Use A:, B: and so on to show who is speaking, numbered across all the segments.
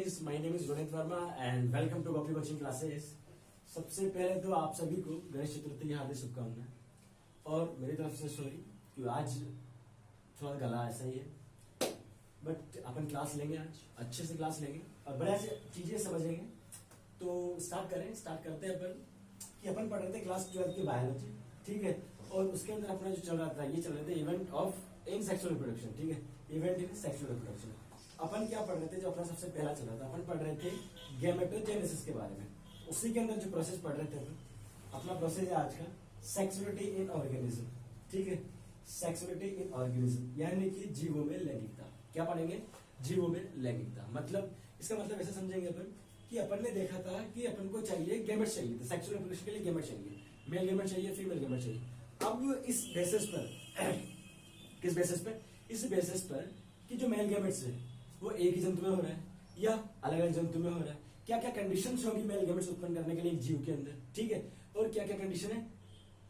A: Guys, my name is Ronit Verma and welcome to copy coaching classes. सबसे पहले तो आप सभी को गणेश चतुर्थी की हार्दिक शुभकामनाएं। और मेरी तरफ से सॉरी कि आज थोड़ा गला ऐसा ही है, बट अपन क्लास लेंगे, आज अच्छे से क्लास लेंगे और बड़े से चीजें समझेंगे। तो स्टार्ट करते हैं अपन कि अपन पढ़ रहे थे क्लास 12 की बायोलॉजी, ठीक है। और उसके अंदर अपना जो चल रहा था, ये चल रहे थे event of in sexual reproduction, ठीक है, इवेंट इन सेक्सुअल रिप्रोडक्शन। अपन क्या पढ़ रहे थे, जो अपना सबसे पहला चल रहा था, अपन पढ़ रहे थे गैमेटोजेनेसिस के बारे में। उसी के अंदर जो प्रोसेस पढ़ रहे थे अपना प्रोसेस है आज का सेक्सुअलिटी इन ऑर्गेनिज्म, ठीक है। सेक्सुअलिटी इन ऑर्गेनिज्म यानी कि जीवों में लैंगिकता। क्या पढ़ेंगे? जीवों में लैंगिकता। मतलब इसका मतलब ऐसा समझेंगे अपन कि अपन ने देखा था कि अपन को चाहिए गैमेट चाहिए, सेक्सुअल रिप्रोडक्शन के लिए गैमेट चाहिए, मेल गैमेट चाहिए, फीमेल गैमेट चाहिए। अब इस बेसिस पर किस बेसिस पर? इस बेसिस पर कि जो मेल गैमेट्स है वो एक ही जंतु में हो रहा है या अलग अलग जंतु में हो रहा है, क्या क्या कंडीशंस होगी मेल गैमेट्स उत्पन्न करने के लिए एक जीव के अंदर, ठीक है। और क्या क्या कंडीशन है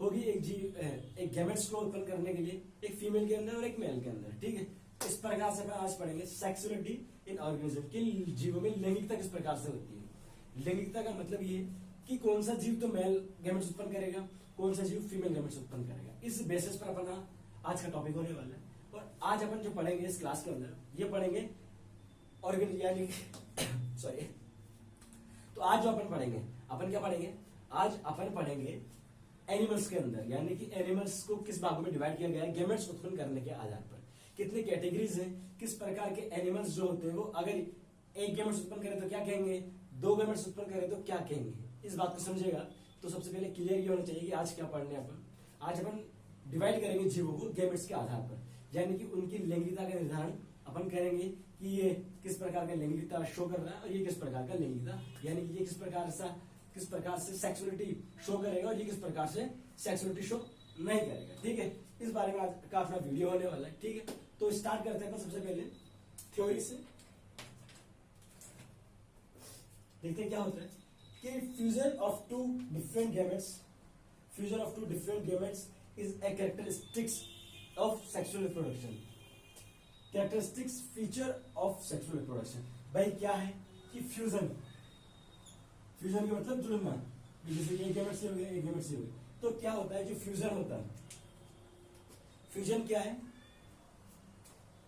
A: होगी एक जीव एक गैमेट्स को उत्पन्न करने के लिए एक फीमेल के अंदर और एक मेल के अंदर, ठीक है। इस प्रकार से आज पढ़ेंगे सेक्सुअलिटी इन ऑर्गेनिज्म कि जीवों में लैंगिकता किस प्रकार से होती है। लैंगिकता का मतलब ये कि कौन सा जीव तो मेल गैमेट्स उत्पन्न करेगा, कौन सा जीव फीमेल गैमेट्स उत्पन्न करेगा। इस बेसिस पर अपना आज का टॉपिक होने वाला है। और आज अपन जो पढ़ेंगे इस क्लास के अंदर, ये पढ़ेंगे ऑर्गेनिज्म यानी सॉरी। तो आज जो अपन पढ़ेंगे, अपन क्या पढ़ेंगे? आज अपन पढ़ेंगे एनिमल्स के अंदर, यानी कि एनिमल्स को किस भागों में डिवाइड किया गया है गैमेट्स उत्पन्न करने के आधार पर। कितने कैटेगरीज हैं, किस प्रकार के एनिमल्स जो होते हैं वो अगर एक गैमेट्स उत्पन्न करे तो क्या कहेंगे, दो गैमेट्स उत्पन्न करे तो क्या कहेंगे। इस बात को समझेगा तो सबसे पहले क्लियर ये होना चाहिए कि आज क्या पढ़ने अपन। आज अपन डिवाइड करेंगे जीवों को गैमेट्स के आधार पर, यानी कि उनकी लैंगिकता का निर्धारण अपन करेंगे कि ये किस प्रकार का लैंगिकता शो कर रहा है और ये किस प्रकार का लैंगिकता, यानी कि ये किस प्रकार से सेक्सुअलिटी शो करेगा और ये किस प्रकार से सेक्सुअलिटी शो नहीं करेगा, ठीक है। इस बारे में आज का अपना वीडियो होने वाला है, ठीक है। तो स्टार्ट करते हैं सबसे पहले थ्योरी से। देखते हैं क्या होता है कि fusion of two different gametes is a characteristics of sexual reproduction. Characteristics feature of sexual reproduction. भाई क्या है कि फ्यूजन का मतलब जुड़ना, जैसे एक गैमेट से हो गया, एक गैमेट से हो गया, तो क्या होता है जो फ्यूजन होता है, फ्यूजन क्या है?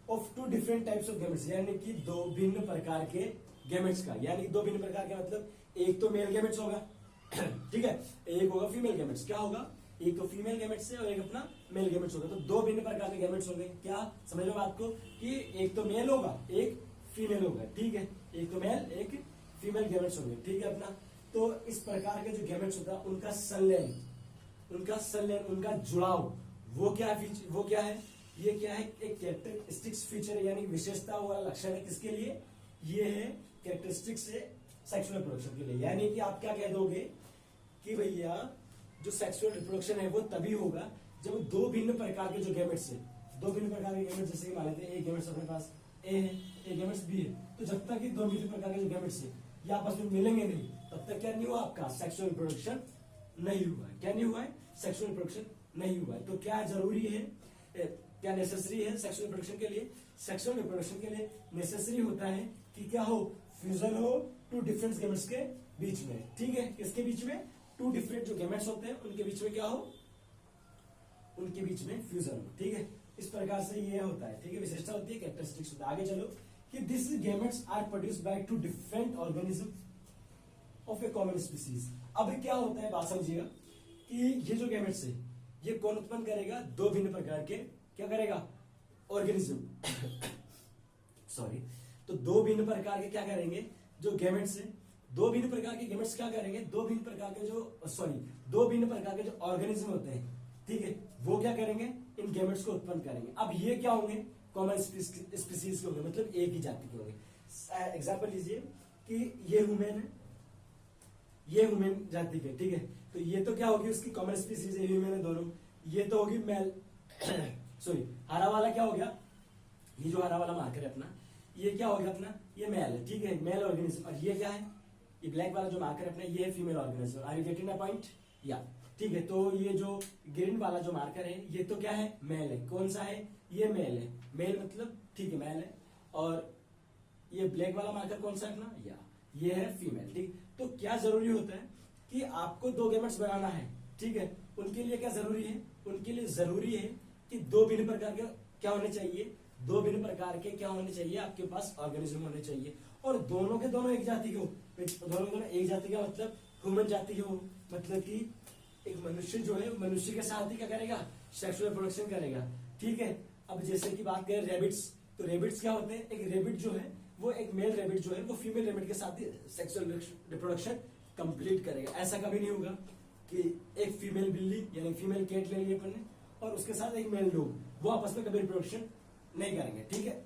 A: Of two different types of gametes, यानी कि दो भिन्न प्रकार के गैमेट्स का, यानी दो भिन्न प्रकार के मतलब एक तो मेल गैमेट्स होगा ठीक है, एक होगा फीमेल गैमेट्स। क्या होगा? एक तो फीमेल गैमेट्स है और एक अपना मेल गैमेट्स होगा। तो दो भिन्न प्रकार के गैमेट्स होंगे। क्या समझ लो बात को कि एक तो मेल होगा, एक फीमेल होगा, ठीक है। एक तो मेल, एक फीमेल गैमेट्स होंगे, ठीक है अपना। तो इस प्रकार के जो गैमेट्स होता है उनका संलयन, उनका जुड़ाव, वो क्या है? ये क्या है? एक कैरेक्टरिस्टिक्स फीचर है, यानी विशेषता वाला लक्षण है। किसके लिए? ये है कैरेक्टरिस्टिक्स है सेक्सुअल रिप्रोडक्शन के लिए। यानी कि आप क्या कह दोगे कि भैया जो सेक्सुअल रिप्रोडक्शन है वो तभी होगा जब दो भिन्न प्रकार के जो गैमेट्स है, दो भिन्न प्रकार के गैमेट्स, जैसे मान लेते हैं एक गैमेट्स अपने पास ए है, एक गैमेट्स बी है, तो जब तक ये दो भिन्न प्रकार के जो गैमेट्स है ये आपस में मिलेंगे नहीं, तब तक क्या नहीं हुआ? आपका सेक्सुअल रिप्रोडक्शन नहीं हुआ है। क्या नहीं हुआ है? सेक्सुअल रिप्रोडक्शन नहीं हुआ है। तो क्या जरूरी है, क्या नेसेसरी है सेक्सुअल रिप्रोडक्शन के लिए? सेक्सुअल रिप्रोडक्शन के लिए नेसेसरी होता है कि क्या हो? फ्यूजन हो टू डिफरेंट गैमेट्स के बीच में, ठीक है। किसके बीच में? टू डिफरेंट जो गैमेट्स होते हैं उनके बीच में क्या हो? उनके बीच में फ्यूजन हो, ठीक है। इस प्रकार से ये होता है, ठीक है। विशेषता होती है, कैरेक्टरिस्टिक्स होता है। आगे चलो कि this gametes are produced by two different organism of a common species. अब क्या होता है, बात समझिएगा कि ये जो गैमेट्स है ये कौन उत्पन्न करेगा? दो भिन्न प्रकार के क्या करेगा? Organism sorry. तो दो भिन्न प्रकार के क्या करेंगे जो गैमेट्स है, दो भिन्न प्रकार के गैमेट्स क्या करेंगे? दो भिन्न प्रकार के जो ऑर्गेनिज्म होते हैं, ठीक है, वो क्या करेंगे? इन गैमेट्स को उत्पन्न करेंगे। अब ये क्या होंगे? कॉमन स्पीसीज के होंगे, मतलब एक ही जाति के होंगे। एग्जांपल लीजिए कि ये ह्यूमन है, ये ह्यूमन जाति के, ठीक है। तो ये तो क्या होगी? उसकी कॉमन स्पीसीज है, ह्यूमन है दोनों। ये तो होगी मेल सॉरी, हरा वाला क्या हो गया? ये जो हरा वाला मार्कर है अपना, ये क्या हो गया अपना? ये मेल है, ठीक है, मेल ऑर्गेनिज्म। और ये क्या है? ये ब्लैक वाला जो मार्कर है अपना, ये है female organism. Are you getting the point? या ठीक है। तो ये जो ग्रीन वाला जो मार्कर है ये तो क्या है? मेल है। कौन सा है? ये मेल है। मेल मतलब ठीक है, मेल है। और ये ब्लैक वाला मार्कर कौन सा है अपना, या ये है फीमेल। ठीक, तो क्या जरूरी होता है कि आपको दो गैमेट्स बनाना है, ठीक है। उनके लिए क्या जरूरी है, उनके लिए जरूरी है कि दो भिन्न प्रकार के क्या होने चाहिए, दो भिन्न प्रकार के क्या होने चाहिए आपके पास ऑर्गेनिज्म होने चाहिए, और दोनों के दोनों एक जाति के हो। दोनों के दोनों एक जाति का मतलब ह्यूमन जाति के हो, मतलब कि एक मनुष्य जो है मनुष्य के साथ ही क्या करेगा, सेक्सुअल रिप्रोडक्शन करेगा। ठीक है, अब जैसे कि बात करें रेबिट्स, तो रेबिट्स क्या होते हैं, एक रेबिट जो है वो एक मेल रेबिट जो है वो फीमेल रेबिट के साथ ही सेक्सुअल रिप्रोडक्शन कंप्लीट करेगा। ऐसा कभी नहीं होगा कि एक फीमेल बिल्ली यानी फीमेल कैट ले ली अपन ने और उसके साथ एक मेल डॉग, वो आपस में कभी रिप्रोडक्शन नहीं करेंगे। ठीक है,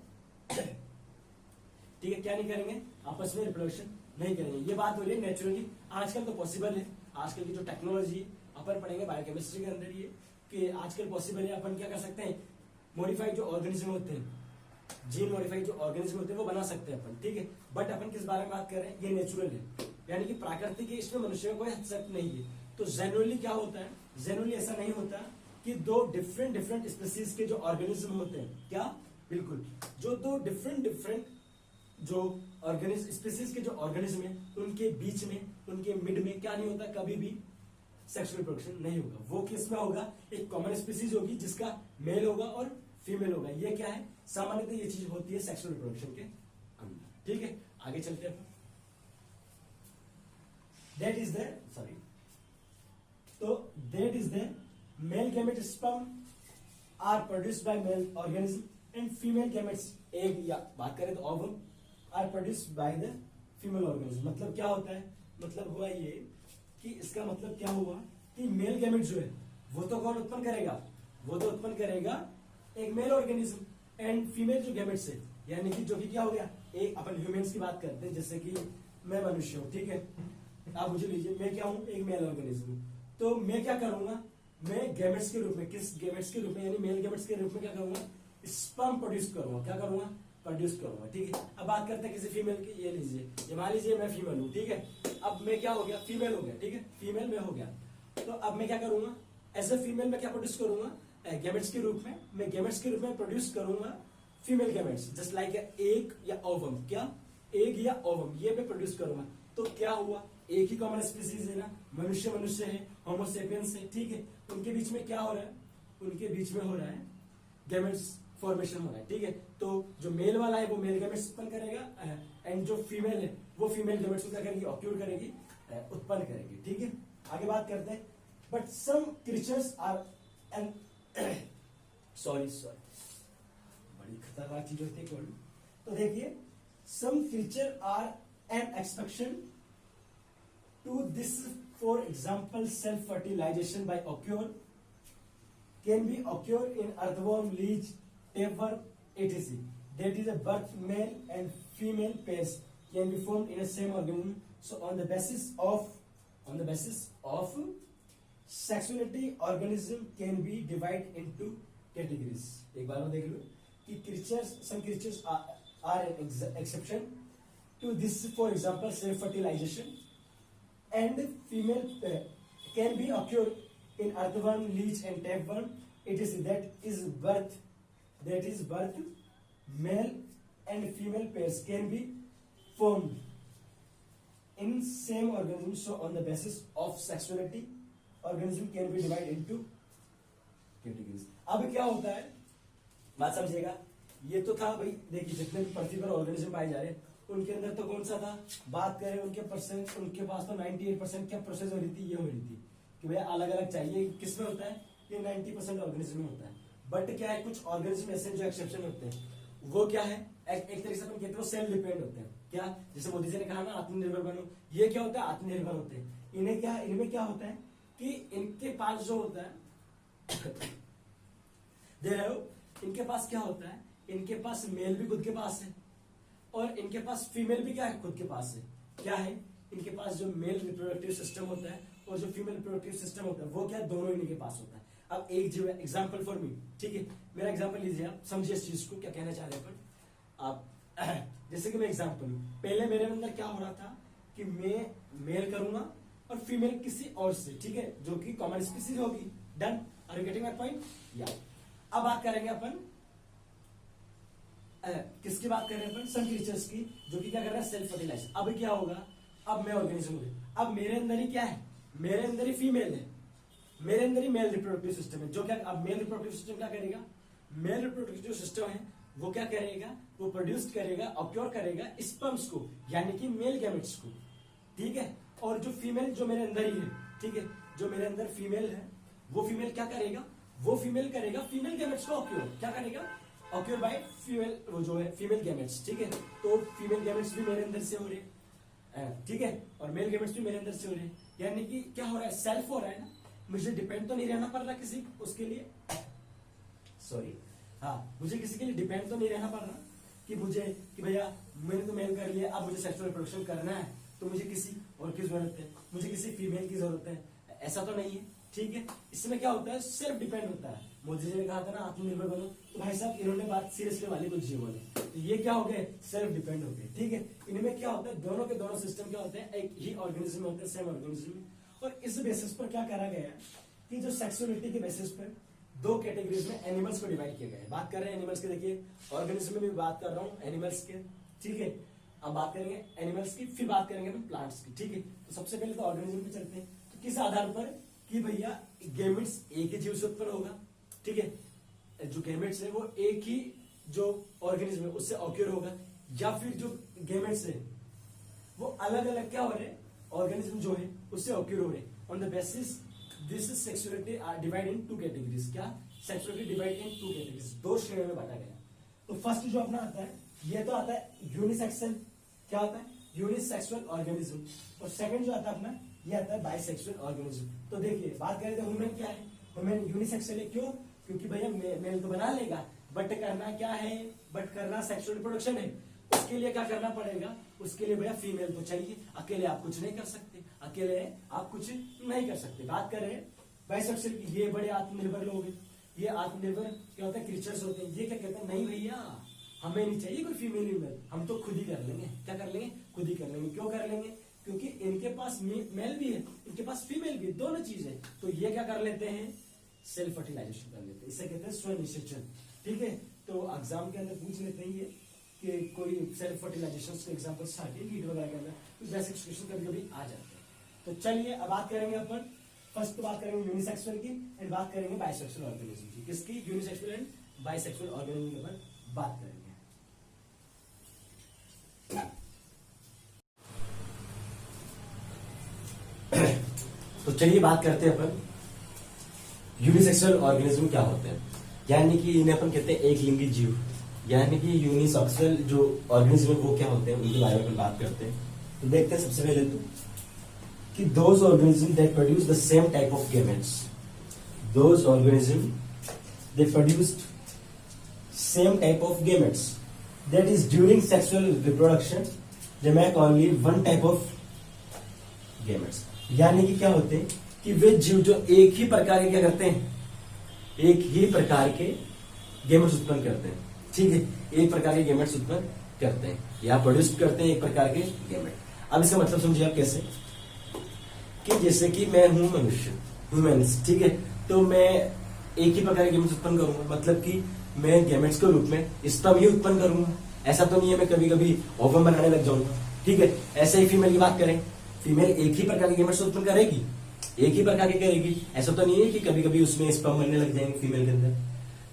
A: ठीक है, क्या नहीं करेंगे, आपस में रिप्रोडक्शन नहीं करेंगे। ये बात हो रही है नेचुरली, आजकल तो पॉसिबल है, आजकल की जो टेक्नोलॉजी है अपन पढ़ेंगे बायोकेमिस्ट्री के अंदर ये कि आजकल पॉसिबल है, अपन क्या कर सकते हैं, मॉडिफाइड जो ऑर्गेनिज्म होते हैं, जीन मॉडिफाइड जो ऑर्गेनिज्म होते हैं वो बना सकते हैं अपन। ठीक है, बट अपन किस बारे में बात कर रहे हैं, ये नेचुरल है, यानी कि प्राकृतिक है, इसमें मनुष्य का कोई हस्तक्षेप नहीं है। तो जनरली क्या होता है, जनरली ऐसा नहीं होता कि दो डिफरेंट स्पीसीज के जो ऑर्गेनिज्म होते हैं, क्या बिल्कुल जो दो डिफरेंट जो ऑर्गेनिज्म स्पीसीज के जो ऑर्गेनिज्म है उनके बीच में, उनके मिड में क्या नहीं होता, कभी भी सेक्सुअल रिप्रोडक्शन नहीं होगा। वो किस में होगा, एक कॉमन स्पीसीज होगी जिसका मेल होगा और फीमेल होगा। ये क्या है, सामान्यतः ये चीज होती है सेक्सुअल रिप्रोडक्शन के अंदर। ठीक है, आगे चलते हैं। दैट इज द सॉरी, तो that is the male gamete sperm are produced by male organism and female gametes, egg या बात करें तो ovum are produced by the female organism. मतलब क्या होता है, मतलब हुआ ये कि इसका मतलब क्या हुआ कि मेल गैमेट जो है वो तो कौन उत्पन्न करेगा, वो तो उत्पन्न करेगा एक मेल ऑर्गेनिज्म, एंड फीमेल जो गैमेट्स है यानी कि जो कि क्या हो गया, एक अपन ह्यूमंस की बात करते हैं, जैसे कि मैं मनुष्य हूं, ठीक है, आप मुझे लीजिए, मैं क्या हूं, एक मेल ऑर्गेनिज्म। तो मैं क्या करूंगा, मैं गैमेट्स के रूप में, किस गैमेट्स के रूप में, यानी मेल गैमेट्स के रूप में क्या करूंगा, स्पर्म प्रोड्यूस करूंगा, क्या करूंगा, प्रोड्यूस करूंगा। ठीक है, अब बात करते हैं किसी फीमेल की, ये लीजिए, ये मान लीजिए मैं फीमेल हूं, ठीक है, अब मैं क्या हो गया, फीमेल हो गया, ठीक है, फीमेल में हो गया। तो अब मैं क्या करूंगा, एज ए फीमेल में क्या प्रोड्यूस करूंगा, गैमेट्स के रूप में, मैं गैमेट्स के रूप में प्रोड्यूस करूंगा female gametes, just like egg या ओवम, क्या एग या ओवम, ये मैं प्रोड्यूस करूंगा। तो क्या हुआ, एक ही कॉमन स्पीसीज है ना, मनुष्य है, होमो सेपियंस है, ठीक है, उनके बीच में क्या हो रहा है, उनके बीच में हो रहा है गैमेट्स फॉर्मेशन हो रहा है। ठीक है, तो जो मेल वाला है वो मेल गैमेट्स उत्पन्न करेगा, एंड जो फीमेल है वो फीमेल गैमेट्स को क्या करेगी, ऑक्यूर करेगी, उत्पन्न करेगी। ठीक है, आगे बात करते हैं। But some creatures are and sorry बड़ी खतरनाक चीज होती है। तो देखिए, some creature are an expectation to this, for example self fertilisation by occur can be occur in earthworm, leech, tapeworm, etc. That is a birth male and female pairs can be formed in a same organism. So on the basis of sexuality, organism can be divided into categories. एक बार और देख लो कि creatures, some creatures are an exception to this, for example self fertilization, and female can be occur in earthworm, leech and tapeworm. It is that is birth male and female pairs can be formed in same organism. So on the basis of sexuality, organism can be divided into categories. अब क्या होता है, बात समझिएगा, ये तो था भाई, देखिए जितने भी पृथ्वी पर ऑर्गेनिज्म पाए जा रहे हैं उनके अंदर तो कौन सा था, बात करें उनके परसेंट, उनके पास तो 98% क्या प्रोसेस हो रही थी, ये हो रही थी कि भैया अलग अलग चाहिए, किसमें होता है, ये 90% ऑर्गेनिज्म में होता है। बट क्या है, कुछ ऑर्गेनिज्म ऐसे जो एक्सेप्शन होते हैं, वो क्या है, एक तरीके से अपन कहते हैं वो सेल्फ डिपेंड होते हैं। क्या, जैसे मोदी जी ने कहा ना आत्मनिर्भर बनो, ये क्या होता है, आत्मनिर्भर होते हैं। इनमें क्या होता है कि इनके पास जो होता है इनके पास क्या होता है, इनके पास मेल भी खुद के पास है और इनके पास फीमेल भी क्या है, खुद के पास है। क्या है, इनके पास जो मेल रिप्रोडक्टिव सिस्टम होता है और जो फीमेल रिप्रोडक्टिव सिस्टम होता है वो क्या, दोनों इनके पास होता है। अब एक जो है एग्जाम्पल फॉर मी, ठीक है, मेरा एग्जाम्पल लीजिए, आप समझिए इस चीज को क्या कहना चाह रहे हैं अपन। आप जैसे कि मैं एग्जाम्पल हूं, पहले मेरे अंदर क्या हो रहा था कि मैं मेल करूंगा और फीमेल किसी और से, ठीक है, जो कि कॉमन स्पीसीज होगी। Done, are you getting my point? या अब बात करेंगे अपन किसकी बात कर रहे हैं अपन? सम क्रीचर्स की, जो कि क्या कर रहा है? Self fertilise. अब क्या होगा? अब मैं ऑर्गेनिज्म हूं, अब मेरे अंदर ही क्या है? मेरे अंदर ही फीमेल है, मेरे अंदर ही मेल रिप्रोडक्टिव सिस्टम है, जो क्या अब मेल रिप्रोडक्टिव सिस्टम क्या करेगा? मेल रिप्रोडक्टिव सिस्टम है वो क्या करेगा? वो प्रोड्यूस करेगा, ऑक्योर करेगा स्पर्म्स को, यानी कि मेल गैमेट्स को, ठीक है। और जो फीमेल जो मेरे अंदर ही है, ठीक है, जो मेरे अंदर फीमेल है, वो फीमेल क्या करेगा? वो फीमेल करेगा फीमेल गैमेट्स को ऑक्योर, क्या करेगा? ऑक्योर बाय फीमेल, वो जो है फीमेल गैमेट्स, ठीक है। तो फीमेल गैमेट्स भी मेरे अंदर से हो रहे हैं, ठीक है, और मेल गैमेट्स भी मेरे अंदर से हो रहे हैं, यानी कि क्या हो रहा है? सेल्फ हो रहा है ना, मुझे डिपेंड तो नहीं रहना पड़ रहा किसी उसके लिए, सॉरी, हाँ, मुझे किसी के लिए डिपेंड तो नहीं रहना पड़ रहा कि मुझे कि भैया मैंने तो मेल कर लिया, अब मुझे सेक्सुअल रिप्रोडक्शन करना है तो मुझे किसी और की जरूरत है, मुझे किसी फीमेल की जरूरत है, ऐसा तो नहीं है, ठीक है। इसमें क्या होता है? सेल्फ डिपेंड होता है। मोदी जी ने कहा था ना आत्मनिर्भर बनो, तो भाई साहब इन्होंने बात सीरियसली वाली कुछ जी बोले, तो ये क्या हो गए? सेल्फ डिपेंड हो गए, ठीक है। इनमें क्या होता है? दोनों के दोनों सिस्टम क्या होते हैं? एक ही ऑर्गेनिज्म होते हैं, सेम ऑर्गेनिज्म। और इस बेसिस पर क्या करा गया कि जो सेक्सुअलिटी के बेसिस पर दो कैटेगरीज में एनिमल्स को डिवाइड किया गया है। बात कर रहे हैं एनिमल्स के, देखिए ऑर्गेनिज्म में भी बात कर रहा हूँ एनिमल्स के, ठीक है। अब बात करेंगे एनिमल्स की, फिर बात करेंगे अपन प्लांट्स की, ठीक है। तो सबसे पहले तो ऑर्गेनिज्म पे चलते हैं। तो किस आधार पर कि भैया गैमेट्स एक ही जीव से उत्पन्न होगा, ठीक है, जो गैमेट्स है वो एक ही जो ऑर्गेनिज्म है उससे ऑक्योर होगा, या फिर जो गैमेट्स है वो अलग अलग क्या हो रहे हैं? ऑर्गेनिज्म जो है उससे ऑक्योर हो रहे हैं। On the basis this is sexuality divide in two categories. क्या? Sexuality divide in two categories, दो श्रेणियों में बांटा गया। तो फर्स्ट जो अपना आता है, ये तो आता है यूनिसेक्सुअल, क्या होता है? Unisexual organism. और सेकंड जो आता है अपना, ये आता है बाइसेक्सुअल ऑर्गेनिज्म। तो देखिए बात करें तो ह्यूमन क्या है? ह्यूमन यूनिसेक्सुअल है, क्यों? क्योंकि भैया मेल तो बना लेगा, बट करना क्या है? बट करना सेक्सुअल रिप्रोडक्शन है। उसके लिए क्या करना पड़ेगा? उसके लिए भैया फीमेल तो चाहिए, अकेले आप कुछ नहीं कर सकते, अकेले आप कुछ नहीं कर सकते। बात करें बाइसेक्सुअल की, ये बड़े आत्मनिर्भर लोग हैं, ये आत्मनिर्भर क्या होता है? क्रीचर्स होते हैं। ये क्या कहते हैं? नहीं भैया हमें नहीं चाहिए कोई फीमेल ईमेल, हम तो खुद ही कर लेंगे। क्या कर लेंगे? खुद ही कर लेंगे। क्यों कर लेंगे? क्योंकि इनके पास मेल भी है, इनके पास फीमेल भी है, दोनों चीज है। तो ये क्या कर लेते हैं? सेल्फ फर्टिलाइजेशन कर लेते हैं, इसे कहते हैं स्वनिषेचन, ठीक है। तो एग्जाम के अंदर पूछ लेते हैं ये कि कोई सेल्फ फर्टिलाइजेशन के एग्जाम्पल आते हैं नीट वगैरह के अंदर, तो बेसिक क्वेश्चन कभी कभी आ जाते हैं। तो चलिए अब बात करेंगे अपन, फर्स्ट तो बात करेंगे यूनिसेक्सुअल की एंड बात करेंगे बाइसेक्सुअल ऑर्गेनिज्म की। किसकी? यूनिसेक्सुअल एंड बाइसेक्सुअल ऑर्गेनिज्म के ऊपर बात करेंगे। तो चलिए बात करते हैं अपन यूनिसेक्सुअल ऑर्गेनिज्म क्या होते हैं, यानी कि इन्हें अपन कहते हैं एक लिंगी जीव, यानी कि यूनिसेक्सुअल जो ऑर्गेनिज्म वो क्या होते हैं उनके बारे में बात करते हैं। तो देखते हैं सबसे पहले तो कि those organisms that produce the same type of gametes, those organisms they produced same type of gametes, that is during sexual reproduction they make only one type of gametes। यानी कि क्या होते हैं कि वे जीव जो एक ही प्रकार के क्या करते हैं? एक ही प्रकार के गेमेट्स उत्पन्न करते हैं, ठीक है, एक प्रकार के गेमेट्स उत्पन्न करते हैं या प्रोड्यूस करते हैं एक प्रकार के गेमेट। अब इसका मतलब समझिए आप कैसे, कि जैसे कि मैं हूं मनुष्य, ह्यूमन्स, ठीक है, तो मैं एक ही प्रकार के गेमेट्स उत्पन्न करूंगा, मतलब कि मैं गेमेट्स के रूप में स्पर्म ही उत्पन्न करूंगा। ऐसा तो नहीं है मैं कभी कभी ओवम बनाने लग जाऊंगा, ठीक है। ऐसे ही फीमेल की बात करें, फीमेल एक ही प्रकार के गेमेट्स उत्पन्न करेगी, एक ही प्रकार के करेगी। ऐसा तो नहीं है कि कभी कभी उसमें स्पर्म बनने लग जाएंगे फीमेल के अंदर।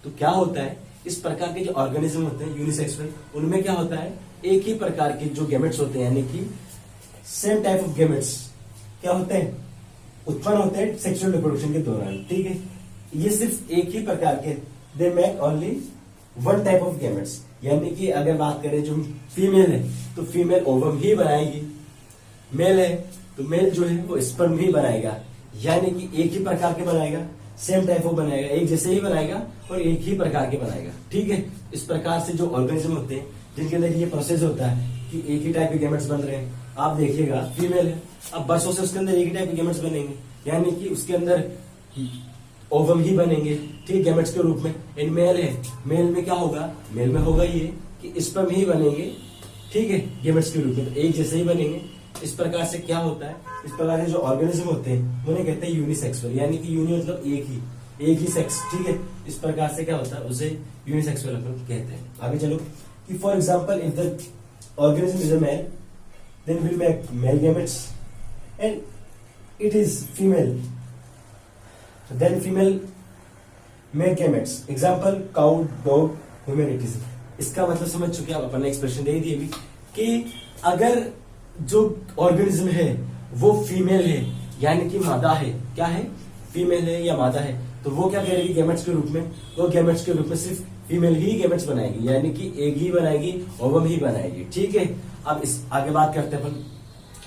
A: तो क्या होता है, इस प्रकार के जो ऑर्गेनिज्म होते हैं यूनिसेक्सुअल, उनमें क्या होता है? एक ही प्रकार के जो गेमेट्स होते हैं, यानी कि सेम टाइप ऑफ गेमेट्स क्या होते हैं? उत्पन्न होते हैं सेक्सुअल रिप्रोडक्शन के दौरान, ठीक है। ये सिर्फ एक ही प्रकार के, they make only one type of gametes, यानी कि अगर बात करें जो फीमेल है तो फीमेल ओवम ही बनाएगी, मेल है तो मेल जो है वो स्पर्म ही बनाएगा, यानी कि एक ही प्रकार के बनाएगा, सेम टाइप ऑफ बनाएगा, एक जैसे ही बनाएगा और एक ही प्रकार के बनाएगा, ठीक है। इस प्रकार से जो ऑर्गेनिज्म होते हैं जिनके अंदर ये प्रोसेस होता है कि एक ही टाइप के गेमेट्स बन रहे हैं, आप देखिएगा फीमेल है, अब बरसों से उसके अंदर एक ही टाइप के गेमेट्स बनेंगे, यानी कि उसके अंदर ओवम ही बनेंगे, ठीक, गेमेट्स के रूप में। इन मेल है, मेल में क्या होगा? मेल में होगा ये कि स्पर्म ही बनेंगे, ठीक है, गेमेट्स के रूप में, तो एक जैसे ही बनेंगे। इस प्रकार से क्या होता है? इस प्रकार के जो ऑर्गेनिज्म होते हैं उन्हें कहते हैं यूनिसेक्सुअल, यानी कि यूनि मतलब एक ही सेक्स, ठीक है। इस प्रकार से क्या होता है? उसे यूनिसेक्सुअल अपन कहते हैं। आगे चलो, कि for example if the organism is a male, then will make male gametes, and it is female, then female make gametes. Example cow, dog, humanities. इसका मतलब समझ चुके आप, अपन ने एक्सप्रेशन दे दी अभी कि अगर जो ऑर्गेनिज्म है वो फीमेल है यानी कि मादा है, क्या है, फीमेल है या मादा है, तो वो क्या करेगी गैमेट्स के रूप में, वो गैमेट्स के रूप में सिर्फ फीमेल ही गैमेट्स बनाएगी, यानी कि एग ही बनाएगी, ओवम ही बनाएगी। ठीक है, अब इस आगे बात करते हैं अपन,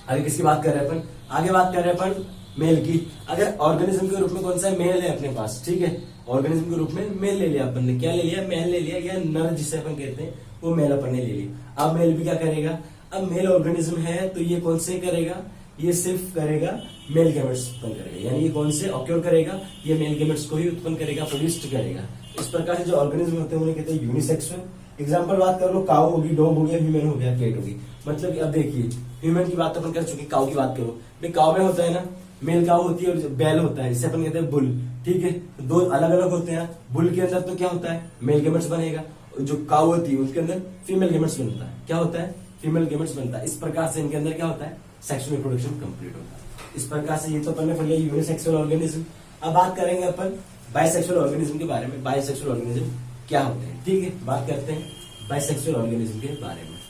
A: आगे किसकी बात कर रहे हैं अपन, आगे बात कर रहे हैं अपन मेल की। अगर ऑर्गेनिज्म के रूप में कौन सा मेल है अपने पास, ठीक है, ऑर्गेनिज्म के रूप में मेल ले लिया अपन ने, क्या ले लिया, मेल ले लिया, या नर जिसे अपन कहते हैं वो मेल अपन ने ले लिया। अब मेल भी क्या करेगा, अब मेल ऑर्गेनिज्म है तो ये कौन से करेगा, ये सिर्फ करेगा मेल गैमेट्स उत्पन्न करेगा, यानी ये कौन से ऑक्योर करेगा, ये मेल गैमेट्स को ही उत्पन्न करेगा, प्रोड्यूस करेगा। इस प्रकार से जो ऑर्गेनिज्म होते हैं उन्हें कहते हैं यूनिसेक्सुअल। एग्जांपल बात कर लो, काऊ होगी, डॉग हो गया, ह्यूमन हो गया, कैट होगी। मतलब कि अब देखिए ह्यूमन की बात तो अपन कर चुके, काऊ की बात करो, भाई काऊ में होता है ना, मेल काऊ होती है और बैल होता है, जिसे अपन कहते हैं बुल। ठीक है, दो अलग अलग होते हैं। बुल के अंदर तो क्या होता है, मेल गैमेट्स बनेगा, जो काऊ होती है उसके अंदर फीमेल गैमेट्स बनता है, क्या होता है, फीमेल गैमेट्स बनता है। इस प्रकार से इनके अंदर क्या होता है, सेक्सुअल रिप्रोडक्शन कंप्लीट होता है। इस प्रकार से ये तो अपन ने पढ़ लिया यूनिसेक्सुअल ऑर्गेनिज्म। अब बात करेंगे अपन बाइसेक्सुअल ऑर्गेनिज्म के बारे में, बाइसेक्सुअल ऑर्गेनिज्म क्या होते हैं। ठीक है, बात करते हैं बाइसेक्सुअल ऑर्गेनिज्म के बारे में।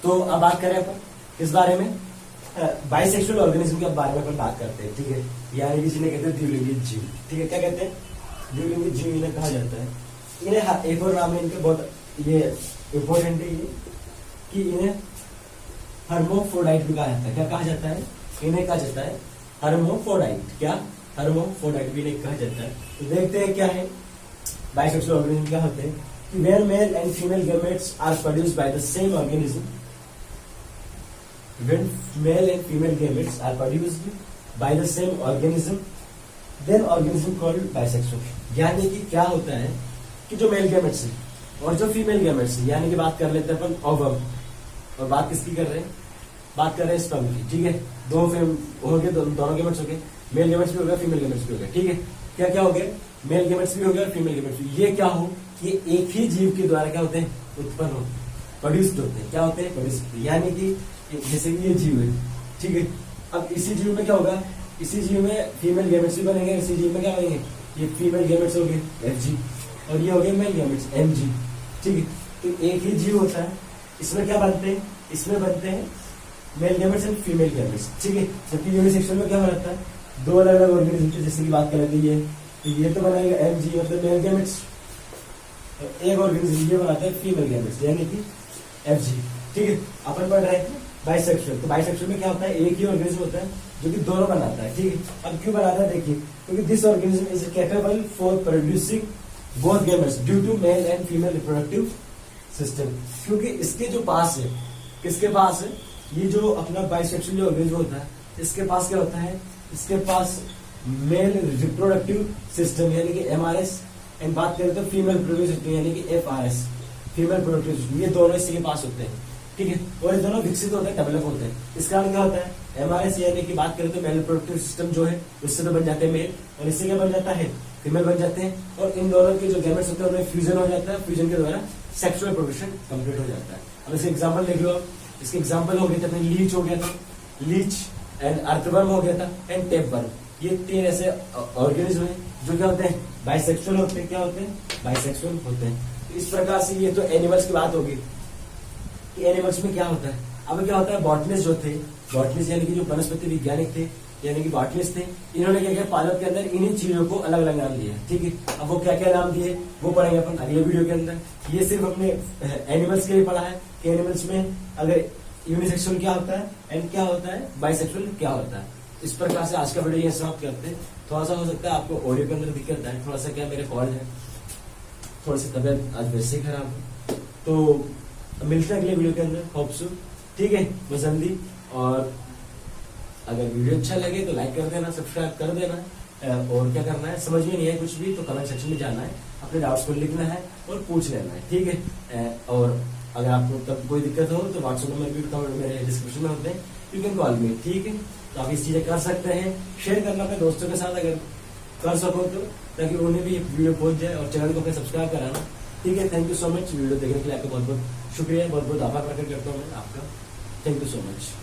A: तो अब बात करें अपन किस बारे में, बाइसेक्सुअल ऑर्गेनिज्म के बारे में अपन बात करते हैं। ठीक है, यानी कि जिन्हें कहते हैं द्विलिंगी जीव। ठीक है, क्या कहते हैं, द्विलिंगी जीव इन्हें कहा जाता है। इन्हें एक और नाम है इनके, बहुत ये इंपॉर्टेंट है ये, कि इन्हें हर्मोफ्रोडाइट भी कहा जाता है। क्या कहा जाता है, इन्हें कहा जाता है हर्मोफ्रोडाइट। क्या, हर्मोफ्रोडाइट भी इन्हें कहा जाता है। तो देखते हैं क्या है बाइसेक्सुअल ऑर्गेनिज्म क्या होते हैं। Where male and female gametes are produced by the same organism, when male and female gametes are produced by the same organism, then organism called bisexual। यानी कि क्या होता है कि जो मेल गैमेट्स है और जो फीमेल गैमेट्स है, यानी कि बात कर लेते हैं अपन ओवम, और बात किसकी कर रहे हैं, बात कर रहे हैं स्पर्म की। ठीक है, दो हो गए, दोनों गैमेट्स हो गए, मेल गैमेट्स भी हो गया, फीमेल गैमेट्स भी हो गया। ठीक है, क्या क्या हो गए, मेल गैमेट्स भी हो गया और फीमेल गैमेट्स भी। ये क्या हो, ये एक ही जीव के द्वारा क्या होते हैं, उत्पन्न होते हैं, प्रोड्यूस्ड होते हैं। क्या होते हैं, प्रोड्यूस्ड। यानी कि जैसे कि ये जीव है, ठीक है, अब इसी जीव में क्या होगा, इसी जीव में फीमेल गैमेट्स भी बनेंगे, इसी जीव में क्या बनेंगे, ये फीमेल गैमेट्स हो गए Fg, और ये हो गए मेल गैमेट्स Mg। ठीक है, तो एक ही जीव होता है, इसमें क्या बनते हैं, इसमें बनते हैं mail gametes and female gametes. ठीक है, जबकि यूनिसेक्सुअल में क्या बनता है, दो अलग अलग ऑर्गेनिज्म, जैसे की बात करेंगे ये, तो ये तो बनाएगा Mg मतलब मेल गैमेट्स, एक ऑर्गेनिज्म ये बनाता है फीमेल गैमेट्स यानी कि Fg। ठीक है, अपन पढ़ रहे हैं बाइसेक्सुअल। तो बाइसेक्सुअल में क्या होता है, एक ही ऑर्गेनिज्म होता है जो कि दोनों बनाता है। ठीक है, अब क्यों बनाता है देखिए, क्योंकि this organism is capable for producing both gametes due to male and female reproductive system. क्योंकि इसके जो पास है, किसके पास है, ये जो अपना बाइसेक्सुअल जो ऑर्गेनिज्म होता है, इसके पास क्या होता है, इसके पास मेल रिप्रोडक्टिव सिस्टम यानी कि MRS, एंड बात करें तो फीमेल रिप्रोडक्टिव सिस्टम यानी कि FRS, फीमेल रिप्रोडक्टिव सिस्टम। ये दोनों इसी के पास होते हैं। ठीक है, और ये दोनों विकसित होते हैं, डेवलप होते हैं। इस कारण क्या होता है, MRS यानी कि बात करें तो मेल रिप्रोडक्टिव सिस्टम जो है उससे तो बन जाते हैं मेल, और इससे क्या बन जाता है, फीमेल बन जाते हैं, और इन दोनों के जो गैमेट्स होते हैं उनमें फ्यूजन हो जाता है, फ्यूजन के द्वारा सेक्सुअल रिप्रोडक्शन कंप्लीट हो जाता है। अब इसके एग्जाम्पल देख लो, इसके एग्जाम्पल हो गए थे अपने, लीच हो गया था, लीच एंड अर्थवर्म हो गया था, एंड टेपवर्म। ये 3 ऐसे ऑर्गेनिज्म है जो क्या होते हैं, बाइसेक्सुअल होते हैं। क्या होते हैं, बाइसेक्सुअल होते हैं। तो इस प्रकार से ये तो एनिमल्स की बात होगी कि एनिमल्स में क्या होता है। अब क्या होता है, बॉटनिस्ट जो थे, बॉटनिस्ट यानी कि जो वनस्पति वैज्ञानिक थे, यानी कि बॉटनिस्ट थे, इन्होंने क्या किया, पादप के अंदर इन्हीं चीजों को अलग अलग नाम दिए। ठीक है, अब वो क्या क्या नाम दिए वो पढ़ेंगे अपन अगले वीडियो के अंदर। ये सिर्फ अपने एनिमल्स के लिए पढ़ा है कि एनिमल्स में अगर यूनिसेक्सुअल क्या होता है एंड क्या होता है, बाइसेक्सुअल क्या होता है। इस प्रकार से आज का वीडियो यहाँ समाप्त करते हैं। थोड़ा सा हो सकता है आपको ऑडियो के अंदर दिक्कत है, थोड़ा सा क्या मेरे कॉल है, थोड़ी सी तबियत आज वैसे ही खराब है, तो मिलते हैं अगले वीडियो के अंदर, होप सो। ठीक है, बस जल्दी। और अगर वीडियो अच्छा लगे तो लाइक कर देना, सब्सक्राइब कर देना, और क्या करना है, समझ में नहीं है कुछ भी तो कमेंट सेक्शन में जाना है, अपने डाउट्स को लिखना है और पूछ लेना है। ठीक है, और अगर आपको तब कोई दिक्कत हो तो व्हाट्सएप नंबर भी मेरे डिस्क्रिप्शन में होते हैं, यू कैन कॉल मी। ठीक है, तो आप इस चीजें कर सकते हैं, शेयर करना अपने दोस्तों के साथ। अगर कर सको तो, ताकि उन्हें भी वीडियो पहुंच जाए। और चैनल को अपने सब्सक्राइब कराना। ठीक है, thank you so much. Video देखने के लिए आपका बहुत बहुत शुक्रिया, बहुत बहुत आभार प्रकट करता हूँ मैं आपका। Thank you so much.